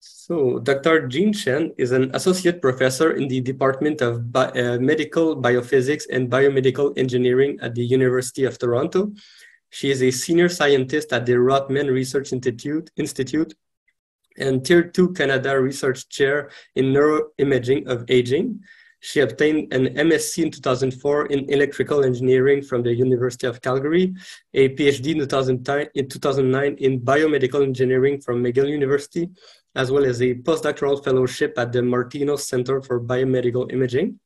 So, Dr. Jean Chen is an associate professor in the Department of Medical Biophysics and Biomedical Engineering at the University of Toronto. She is a senior scientist at the Rotman Research Institute and Tier 2 Canada Research Chair in Neuroimaging of Aging. She obtained an MSc in 2004 in electrical engineering from the University of Calgary, a PhD in 2009 in biomedical engineering from McGill University, as well as a postdoctoral fellowship at the Martinos Center for Biomedical Imaging.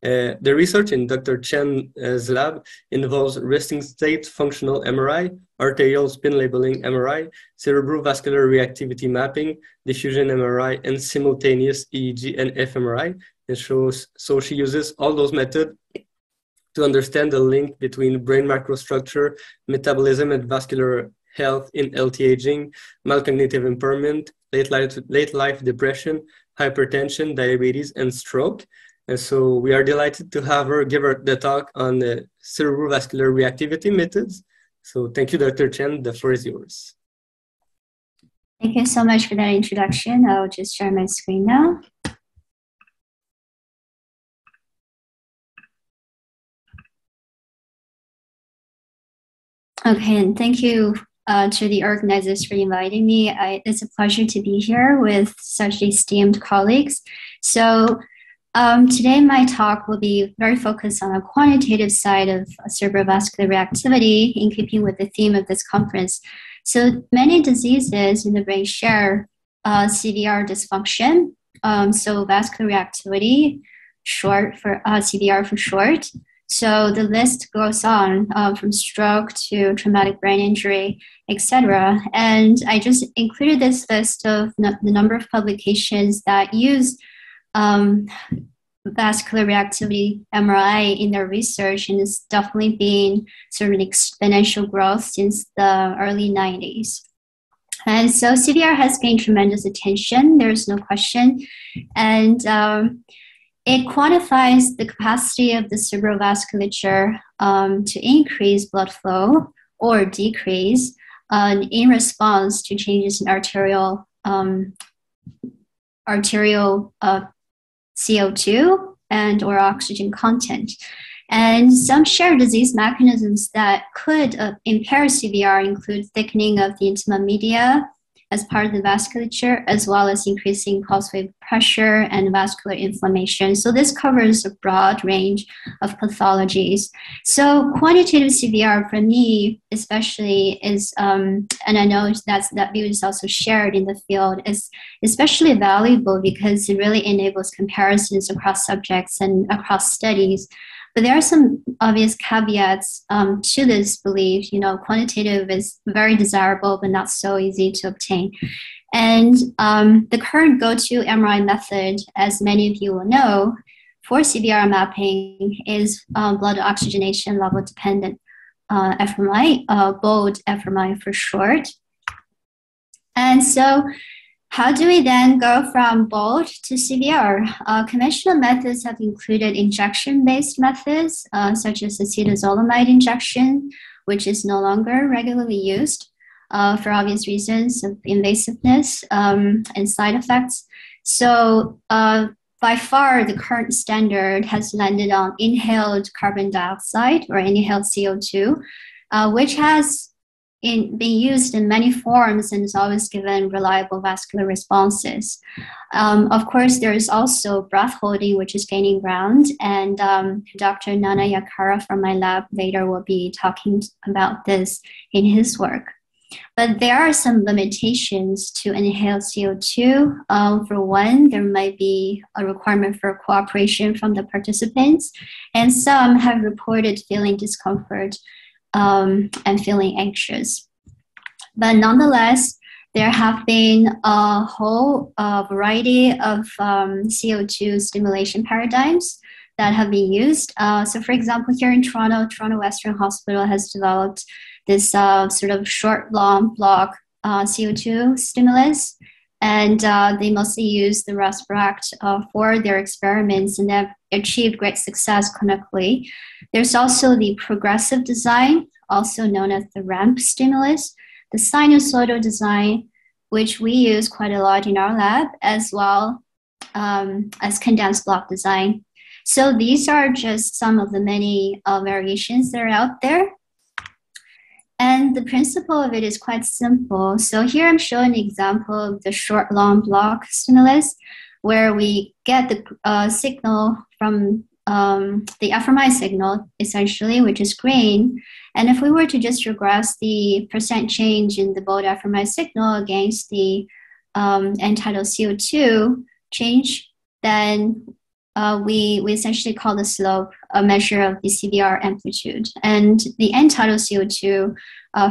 The research in Dr. Chen's lab involves resting state functional MRI, arterial-spin labeling MRI, cerebrovascular-reactivity mapping, diffusion MRI, and simultaneous EEG and fMRI. And so she uses all those methods to understand the link between brain microstructure, metabolism, and vascular health in healthy aging, malcognitive impairment, late life depression, hypertension, diabetes, and stroke. And so we are delighted to have her give her the talk on the cerebrovascular reactivity methods. So thank you, Dr. Chen. The floor is yours. Thank you so much for that introduction. I'll just share my screen now. Okay, and thank you to the organizers for inviting me. It's a pleasure to be here with such esteemed colleagues. So today my talk will be very focused on a quantitative side of cerebrovascular reactivity in keeping with the theme of this conference. So many diseases in the brain share CVR dysfunction. So vascular reactivity, short for CVR for short. So the list goes on from stroke to traumatic brain injury, etc. And I just included this list of the number of publications that use vascular reactivity MRI in their research, and it's definitely been sort of an exponential growth since the early 90s. And so CVR has gained tremendous attention, there's no question. And it quantifies the capacity of the cerebral vasculature to increase blood flow or decrease in response to changes in arterial CO2 and or oxygen content. And some shared disease mechanisms that could impair CVR include thickening of the intima media as part of the vasculature, as well as increasing pulse wave pressure and vascular inflammation. So this covers a broad range of pathologies. So quantitative CVR for me, especially is, and I know that view is also shared in the field, is especially valuable because it really enables comparisons across subjects and across studies. But there are some obvious caveats to this belief. You know, quantitative is very desirable, but not so easy to obtain. And the current go-to MRI method, as many of you will know, for CVR mapping is blood oxygenation level dependent fMRI, BOLD fMRI for short. And so how do we then go from BOLD to CVR? Conventional methods have included injection-based methods, such as acetazolamide injection, which is no longer regularly used for obvious reasons of invasiveness and side effects. So by far, the current standard has landed on inhaled carbon dioxide or inhaled CO2, which has been used in many forms and has always given reliable vascular responses. Of course, there is also breath holding, which is gaining ground, and Dr. Nana Yakara from my lab later will be talking about this in his work. But there are some limitations to inhaled CO2. For one, there might be a requirement for cooperation from the participants, and some have reported feeling discomfort and feeling anxious. But nonetheless, there have been a whole variety of CO2 stimulation paradigms that have been used. So for example, here in Toronto Western Hospital has developed this sort of short, long block CO2 stimulus. And they mostly use the Respiract for their experiments, and they've achieved great success clinically. There's also the progressive design, also known as the ramp stimulus, the sinusoidal design, which we use quite a lot in our lab, as well as condensed block design. So these are just some of the many variations that are out there. And the principle of it is quite simple. So here I'm showing an example of the short long block stimulus, where we get the signal from the fMRI signal, essentially, which is green. And if we were to just regress the percent change in the bold fMRI signal against the end-tidal CO2 change, then we essentially call the slope a measure of the CVR amplitude. And the end-tidal CO2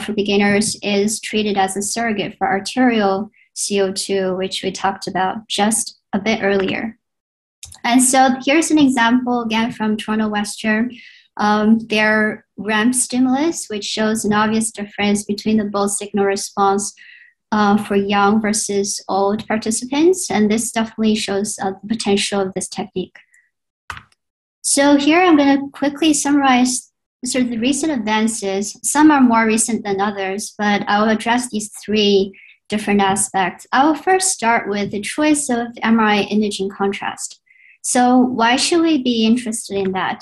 for beginners is treated as a surrogate for arterial CO2, which we talked about just a bit earlier. And so here's an example, again, from Toronto Western, their ramp stimulus, which shows an obvious difference between the bold signal response for young versus old participants. And this definitely shows the potential of this technique. So here I'm going to quickly summarize sort of the recent advances. Some are more recent than others, but I will address these three different aspects. I will first start with the choice of MRI imaging contrast. So why should we be interested in that?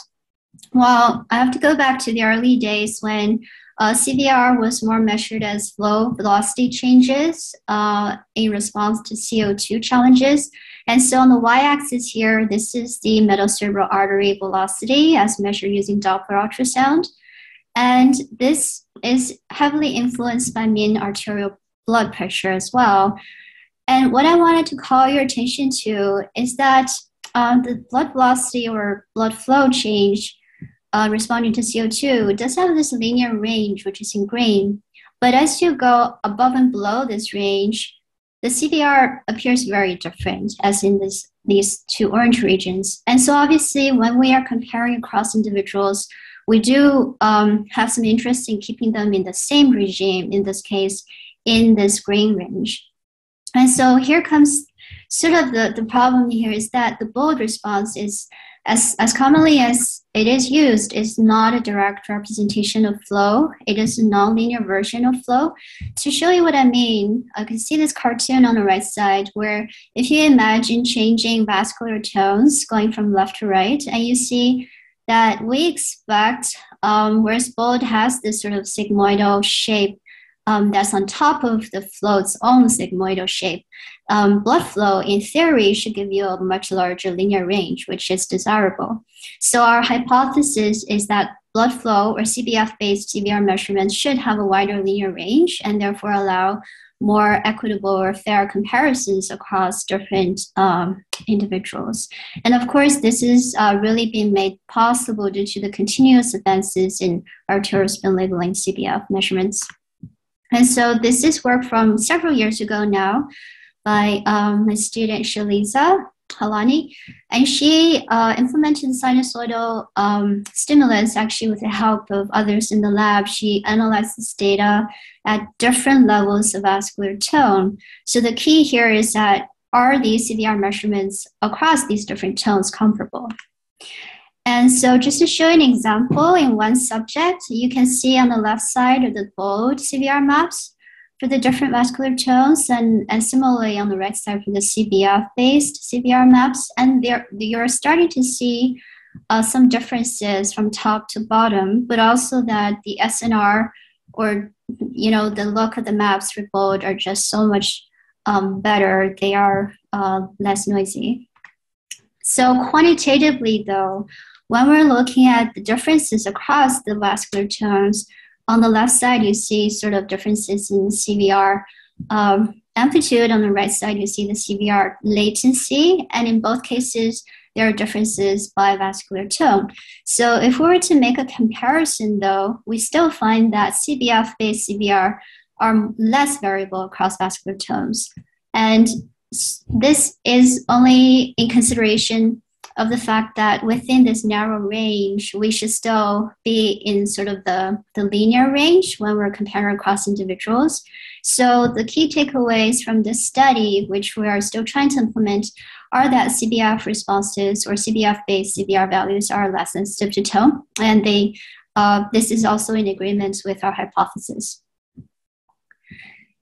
Well, I have to go back to the early days when CVR was more measured as flow velocity changes in response to CO2 challenges. And so on the y-axis here, this is the middle cerebral artery velocity as measured using Doppler ultrasound. And this is heavily influenced by mean arterial blood pressure as well. And what I wanted to call your attention to is that the blood velocity or blood flow change responding to CO2 does have this linear range, which is in green. But as you go above and below this range, the CVR appears very different, as in these two orange regions. And so obviously, when we are comparing across individuals, we do have some interest in keeping them in the same regime, in this case, in this green range. And so here comes sort of the problem here is that the bold response is, as commonly as it is used, is not a direct representation of flow. It is a nonlinear version of flow. To show you what I mean, I can see this cartoon on the right side where if you imagine changing vascular tones going from left to right, and you see that we expect, whereas bold has this sort of sigmoidal shape that's on top of the flow's own sigmoidal shape. Blood flow, in theory, should give you a much larger linear range, which is desirable. So our hypothesis is that blood flow or CBF-based CVR measurements should have a wider linear range and therefore allow more equitable or fair comparisons across different individuals. And of course, this is really being made possible due to the continuous advances in arterial-spin labeling CBF measurements. And so this is work from several years ago now by my student Shaliza Halani, and she implemented sinusoidal stimulus actually with the help of others in the lab. She analyzed this data at different levels of vascular tone. So the key here is that are these CVR measurements across these different tones comparable? And so just to show an example, in one subject, you can see on the left side of the bold CVR maps for the different vascular tones, and similarly on the right side for the CBF-based CVR maps. And you're starting to see some differences from top to bottom, but also that the SNR or the look of the maps for bold are just so much better. They are less noisy. So quantitatively, though, when we're looking at the differences across the vascular tones, on the left side, you see sort of differences in CVR amplitude. On the right side, you see the CVR latency. And in both cases, there are differences by vascular tone. So if we were to make a comparison, though, we still find that CBF-based CVR are less variable across vascular tones. And this is only in consideration of the fact that within this narrow range, we should still be in sort of the linear range when we're comparing across individuals. So the key takeaways from this study, which we are still trying to implement, are that CBF responses or CBF-based CVR values are less sensitive to tone. And this is also in agreement with our hypothesis.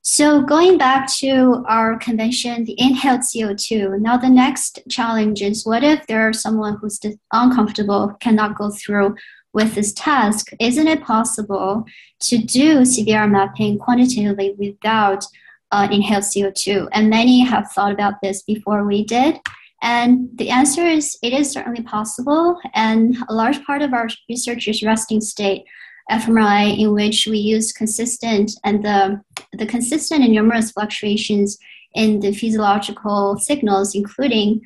So going back to our convention, the inhaled CO2, now the next challenge is, what if there's someone who's uncomfortable, cannot go through with this task? Isn't it possible to do CVR mapping quantitatively without inhaled CO2? And many have thought about this before we did. And the answer is, it is certainly possible. And a large part of our research is resting state fMRI, in which we use consistent and the consistent and numerous fluctuations in the physiological signals, including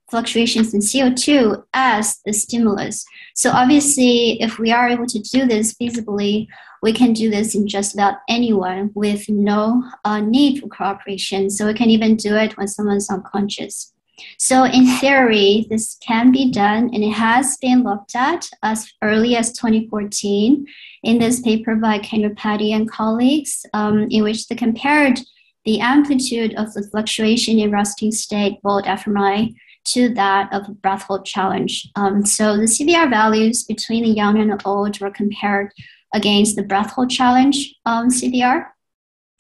fluctuations in CO2 as the stimulus. So obviously, if we are able to do this feasibly, we can do this in just about anyone with no need for cooperation. So we can even do it when someone's unconscious. So in theory, this can be done, and it has been looked at as early as 2014 in this paper by Keynote and colleagues, in which they compared the amplitude of the fluctuation in resting state bold fMRI to that of a breath hold challenge. So the CVR values between the young and the old were compared against the breath hold challenge CVR.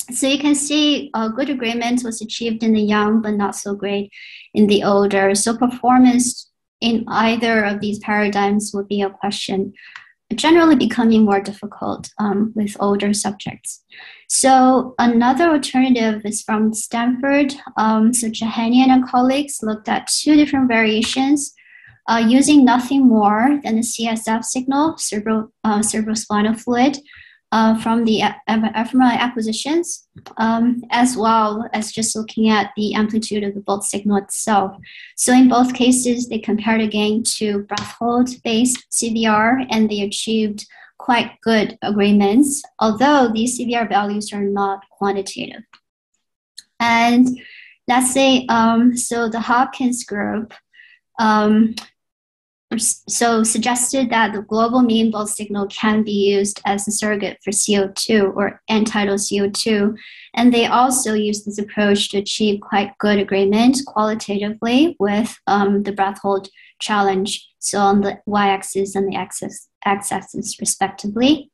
So you can see good agreement was achieved in the young, but not so great in the older. So performance in either of these paradigms would be a question, generally becoming more difficult with older subjects. So another alternative is from Stanford. So Jahanian and colleagues looked at two different variations using nothing more than the CSF signal, cerebrospinal fluid, from the fMRI acquisitions, as well as just looking at the amplitude of the bolt signal itself. So in both cases, they compared again to breath hold-based CVR, and they achieved quite good agreements, although these CVR values are not quantitative. And let's say, so the Hopkins group, so suggested that the global mean bolt signal can be used as a surrogate for CO2 or end-tidal CO2. And they also used this approach to achieve quite good agreement qualitatively with the breath hold challenge, so on the y-axis and the x-axis respectively.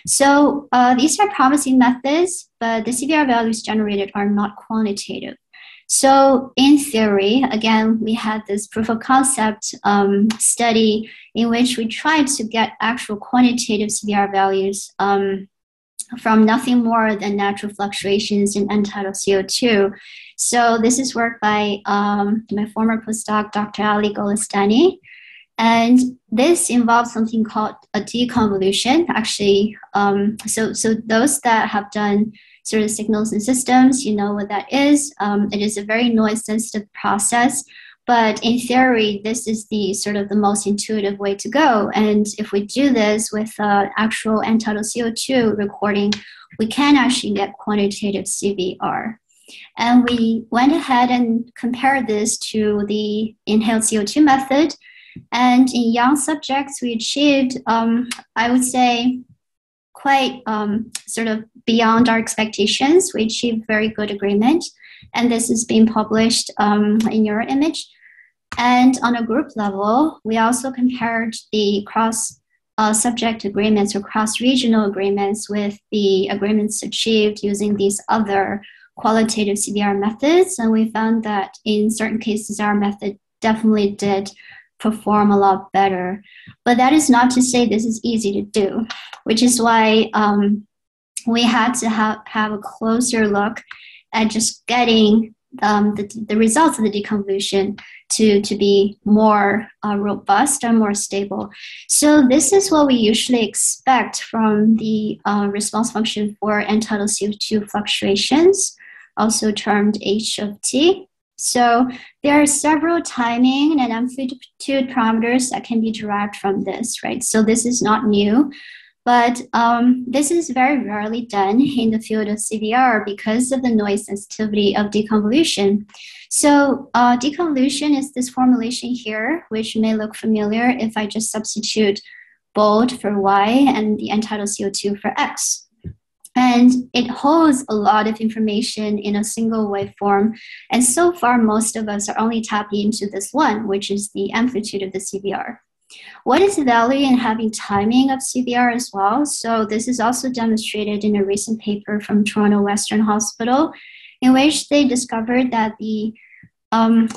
So these are promising methods, but the CVR values generated are not quantitative. So in theory, again, we had this proof of concept study in which we tried to get actual quantitative CVR values from nothing more than natural fluctuations in end-tidal CO2. So this is work by my former postdoc, Dr. Ali Golestani. And this involves something called a deconvolution. Actually, so those that have done sort of signals and systems, you know what that is. It is a very noise-sensitive process, but in theory, this is the sort of the most intuitive way to go. And if we do this with actual end-tidal CO2 recording, we can actually get quantitative CVR. And we went ahead and compared this to the inhaled CO2 method. And in young subjects, we achieved, I would say, quite sort of beyond our expectations. We achieved very good agreement. And this is being published in Neuroimaging. And on a group level, we also compared the cross-subject agreements or cross-regional agreements with the agreements achieved using these other qualitative CVR methods. And we found that in certain cases, our method definitely did perform a lot better. But that is not to say this is easy to do, which is why we had to have a closer look at just getting the results of the deconvolution to be more robust and more stable. So this is what we usually expect from the response function for end-tidal CO2 fluctuations, also termed H of T. So there are several timing and amplitude parameters that can be derived from this, right? So this is not new, but this is very rarely done in the field of CVR because of the noise sensitivity of deconvolution. So deconvolution is this formulation here, which may look familiar if I just substitute bold for Y and the end-tidal CO2 for X. And it holds a lot of information in a single waveform. And so far, most of us are only tapping into this one, which is the amplitude of the CVR. What is the value in having timing of CVR as well? So this is also demonstrated in a recent paper from Toronto Western Hospital, in which they discovered that the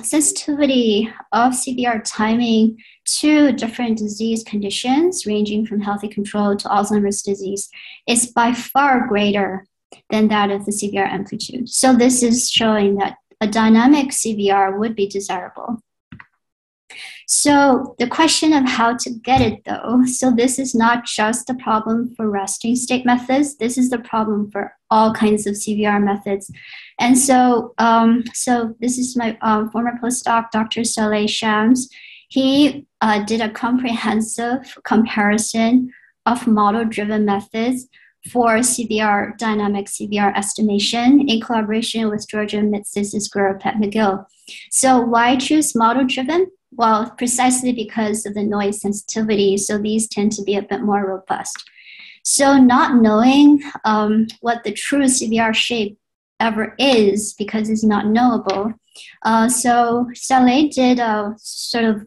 sensitivity of CVR timing to different disease conditions, ranging from healthy control to Alzheimer's disease, is by far greater than that of the CVR amplitude. So this is showing that a dynamic CVR would be desirable. So the question of how to get it though, so this is not just a problem for resting state methods, this is the problem for all kinds of CVR methods. And so, this is my former postdoc, Dr. Saleh Shams. He did a comprehensive comparison of model-driven methods for CVR, dynamic CVR estimation in collaboration with Georgia Mitz's group at McGill. So why choose model-driven? Well, precisely because of the noise sensitivity. So these tend to be a bit more robust. So not knowing what the true CVR shape ever is, because it's not knowable. So Saleh did a sort of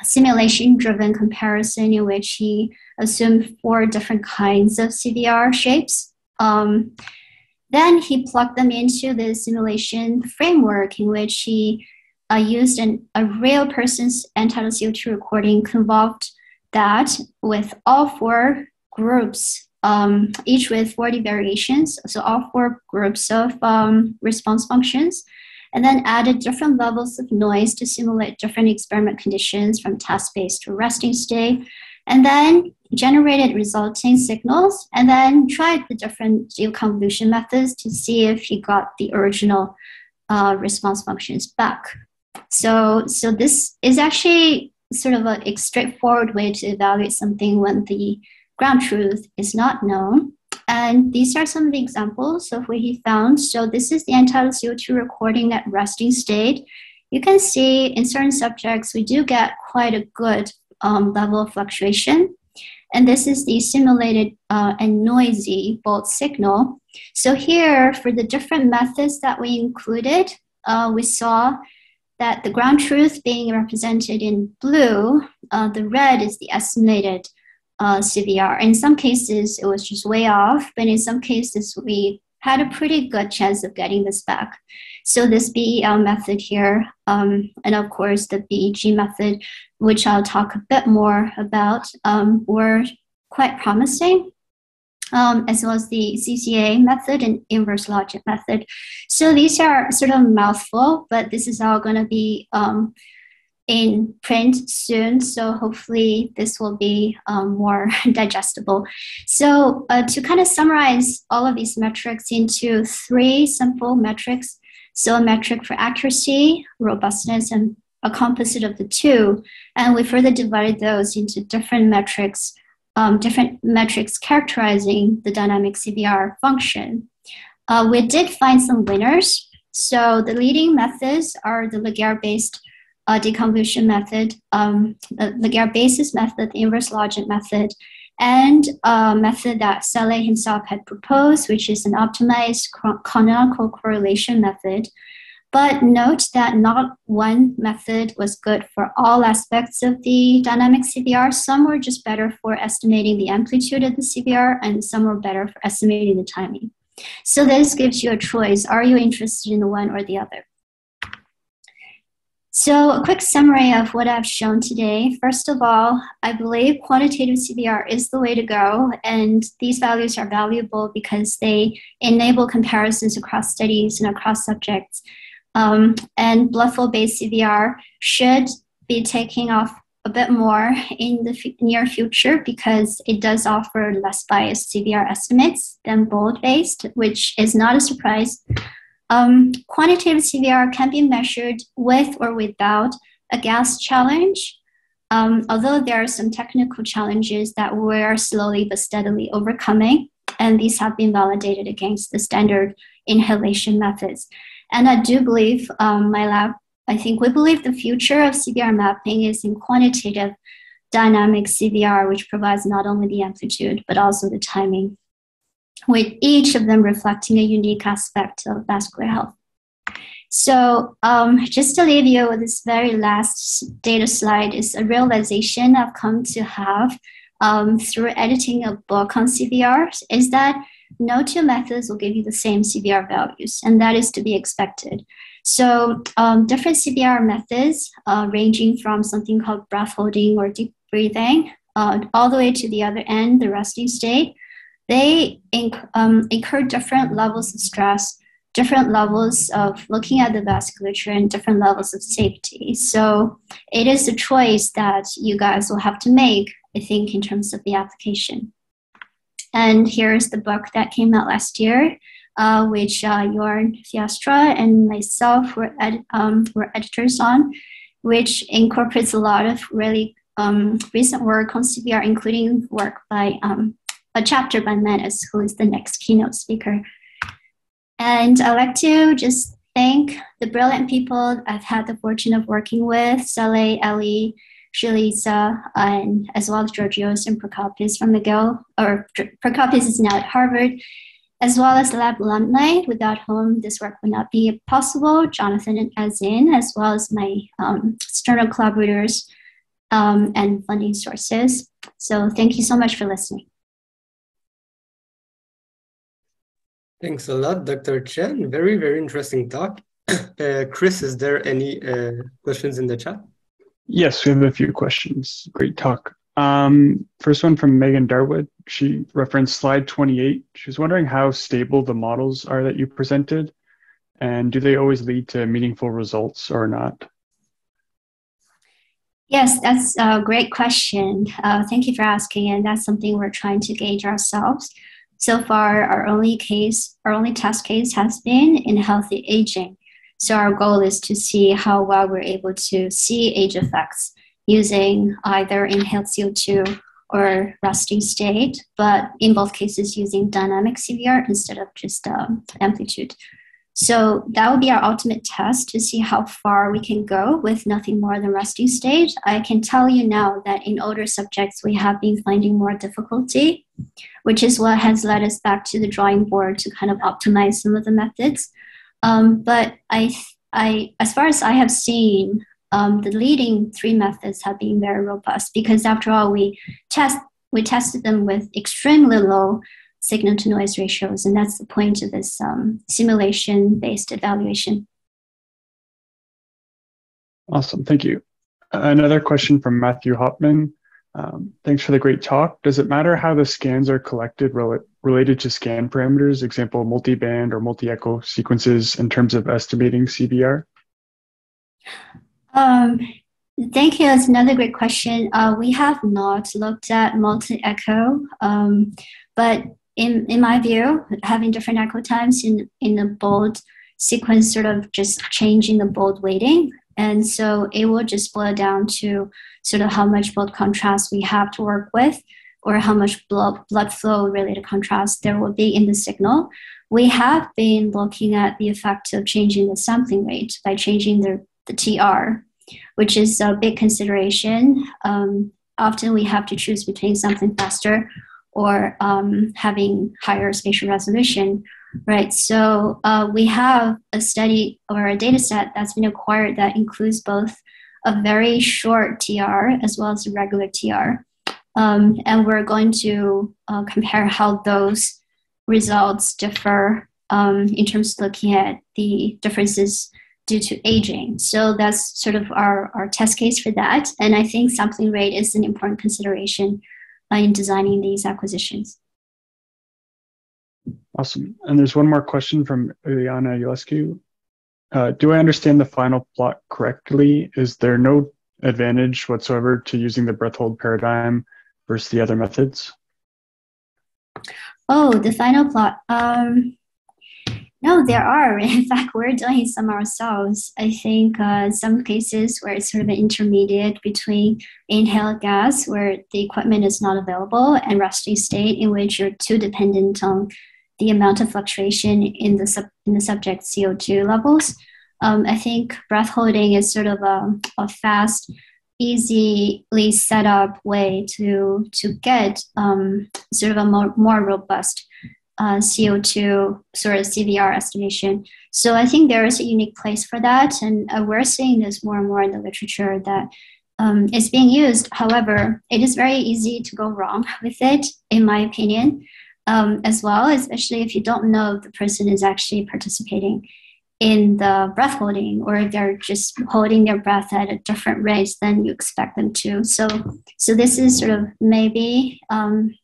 simulation-driven comparison in which he assumed 4 different kinds of CVR shapes. Then he plugged them into the simulation framework in which he used a real person's end-tidal CO2 recording, convolved that with all 4 groups, each with 40 variations, so all 4 groups of response functions, and then added different levels of noise to simulate different experiment conditions from task-based to resting state, and then generated resulting signals, and then tried the different deconvolution methods to see if he got the original response functions back. So this is actually sort of a straightforward way to evaluate something when the ground truth is not known. And these are some of the examples of what he found. So this is the end-tidal CO2 recording at resting state. You can see in certain subjects, we do get quite a good level of fluctuation. And this is the simulated and noisy volt signal. So here, for the different methods that we included, we saw that the ground truth being represented in blue, the red is the estimated CVR. In some cases, it was just way off, but in some cases, we had a pretty good chance of getting this back. So this BEL method here, and of course the BEG method, which I'll talk a bit more about, were quite promising, as well as the CCA method and inverse logic method. So these are sort of a mouthful, but this is all going to be in print soon. So hopefully this will be more digestible. So to kind of summarize all of these metrics into 3 simple metrics. So a metric for accuracy, robustness, and a composite of the 2. And we further divided those into different metrics characterizing the dynamic CVR function. We did find some winners. So the leading methods are the Laguerre-based deconvolution method, the Laguerre basis method, the inverse logic method, and a method that Saleh himself had proposed, which is an optimized canonical correlation method. But note that not one method was good for all aspects of the dynamic CVR. Some were just better for estimating the amplitude of the CVR, and some were better for estimating the timing. So this gives you a choice. Are you interested in the one or the other? So a quick summary of what I've shown today. First of all, I believe quantitative CVR is the way to go, and these values are valuable because they enable comparisons across studies and across subjects. And blood flow-based CVR should be taking off a bit more in the near future because it does offer less biased CVR estimates than bold-based, which is not a surprise. Quantitative CVR can be measured with or without a gas challenge, although there are some technical challenges that we're slowly but steadily overcoming, and these have been validated against the standard inhalation methods. And I do believe, my lab, I think we believe the future of CVR mapping is in quantitative dynamic CVR, which provides not only the amplitude, but also the timing, with each of them reflecting a unique aspect of vascular health. So just to leave you with this very last data slide is a realization I've come to have through editing a book on CVR is that no two methods will give you the same CVR values, and that is to be expected. So different CVR methods ranging from something called breath holding or deep breathing all the way to the other end, the resting state, they incur different levels of stress, different levels of looking at the vasculature, and different levels of safety. So it is a choice that you guys will have to make, I think, in terms of the application. And here's the book that came out last year, which Jorn Fiastra and myself were editors on, which incorporates a lot of really recent work on CVR, including work by a chapter by Menace, who is the next keynote speaker. And I'd like to just thank the brilliant people I've had the fortune of working with, Saleh, Ellie, Shalisa, and as well as Georgios and Prokopis from McGill, or Prokopis is now at Harvard, as well as lab alumni, without whom this work would not be possible, Jonathan and Azin, as well as my external collaborators and funding sources. So thank you so much for listening. Thanks a lot, Dr. Chen. Very, very interesting talk. Chris, is there any questions in the chat? Yes, we have a few questions. Great talk. First one from Megan Darwood. She referenced slide 28. She was wondering how stable the models are that you presented, and do they always lead to meaningful results or not? Yes, that's a great question. Thank you for asking, and that's something we're trying to gauge ourselves. So far, our only test case has been in healthy aging. So our goal is to see how well we're able to see age effects using either inhaled CO2 or resting state, but in both cases using dynamic CVR instead of just amplitude. So that would be our ultimate test to see how far we can go with nothing more than resting state. I can tell you now that in older subjects, we have been finding more difficulty, which is what has led us back to the drawing board to kind of optimize some of the methods. But as far as I have seen, the leading three methods have been very robust because after all, we tested them with extremely low signal-to-noise ratios, and that's the point of this simulation-based evaluation. Awesome, thank you. Another question from Matthew Hopman. Thanks for the great talk. Does it matter how the scans are collected related to scan parameters, example, multi-band or multi-echo sequences in terms of estimating CVR? Thank you. That's another great question. We have not looked at multi-echo, but in my view, having different echo times in the bold sequence sort of just changing the bold weighting. And so it will just boil down to sort of how much bold contrast we have to work with or how much blood flow related contrast there will be in the signal. We have been looking at the effect of changing the sampling rate by changing the TR, which is a big consideration. Often we have to choose between sampling faster or having higher spatial resolution, right? So we have a study or a data set that's been acquired that includes both a very short TR as well as a regular TR. And we're going to compare how those results differ in terms of looking at the differences due to aging. So that's sort of our test case for that. And I think sampling rate is an important consideration in designing these acquisitions. Awesome. And there's one more question from Ileana Yulescu. Do I understand the final plot correctly? Is there no advantage whatsoever to using the breath hold paradigm versus the other methods? Oh, the final plot. No, there are. In fact, we're doing some ourselves. I think some cases where it's sort of an intermediate between inhaled gas, where the equipment is not available, and resting state, in which you're too dependent on the amount of fluctuation in the subject's CO2 levels. I think breath holding is sort of a fast, easily set up way to get sort of a more robust CO2 sort of CVR estimation. So I think there is a unique place for that. And we're seeing this more and more in the literature that it's being used. However, it is very easy to go wrong with it, in my opinion, as well, especially if you don't know if the person is actually participating in the breath holding, or if they're just holding their breath at a different rate than you expect them to. So this is sort of maybe one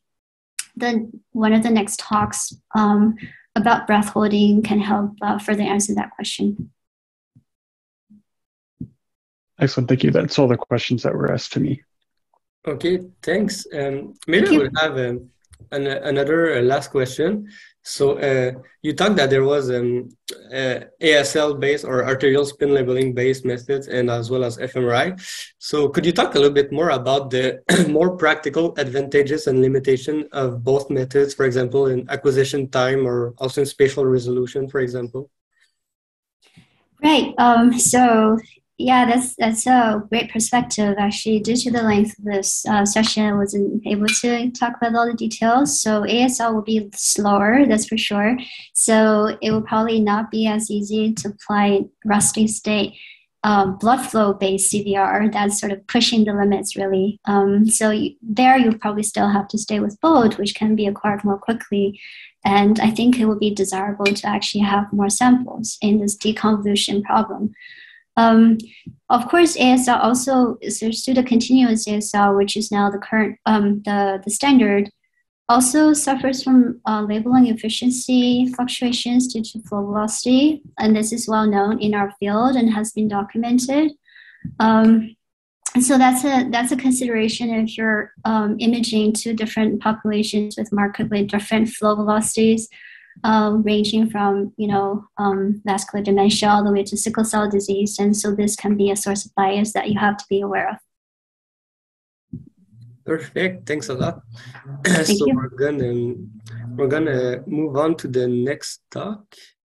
of the next talks about breath holding can help further answer that question. Excellent, thank you. That's all the questions that were asked to me. Okay, thanks. Maybe I would have another last question. So you talked that there was ASL-based or arterial-spin labeling-based methods, and as well as fMRI. So could you talk a little bit more about the more practical advantages and limitation of both methods, for example, in acquisition time or also in spatial resolution, for example? Right. So yeah, that's a great perspective. Actually, due to the length of this session, I wasn't able to talk about all the details. So ASL will be slower, that's for sure. So it will probably not be as easy to apply resting state blood flow based CVR. That's sort of pushing the limits, really. So you probably still have to stay with both, which can be acquired more quickly. And I think it would be desirable to actually have more samples in this deconvolution problem. Of course, ASL also is the continuous ASL, which is now the current the standard, also suffers from labeling efficiency fluctuations due to flow velocity, and this is well known in our field and has been documented. So that's a consideration if you're imaging two different populations with markedly different flow velocities. Ranging from vascular dementia all the way to sickle cell disease, and so this can be a source of bias that you have to be aware of. Perfect, thanks a lot. Thank you. We're gonna move on to the next talk.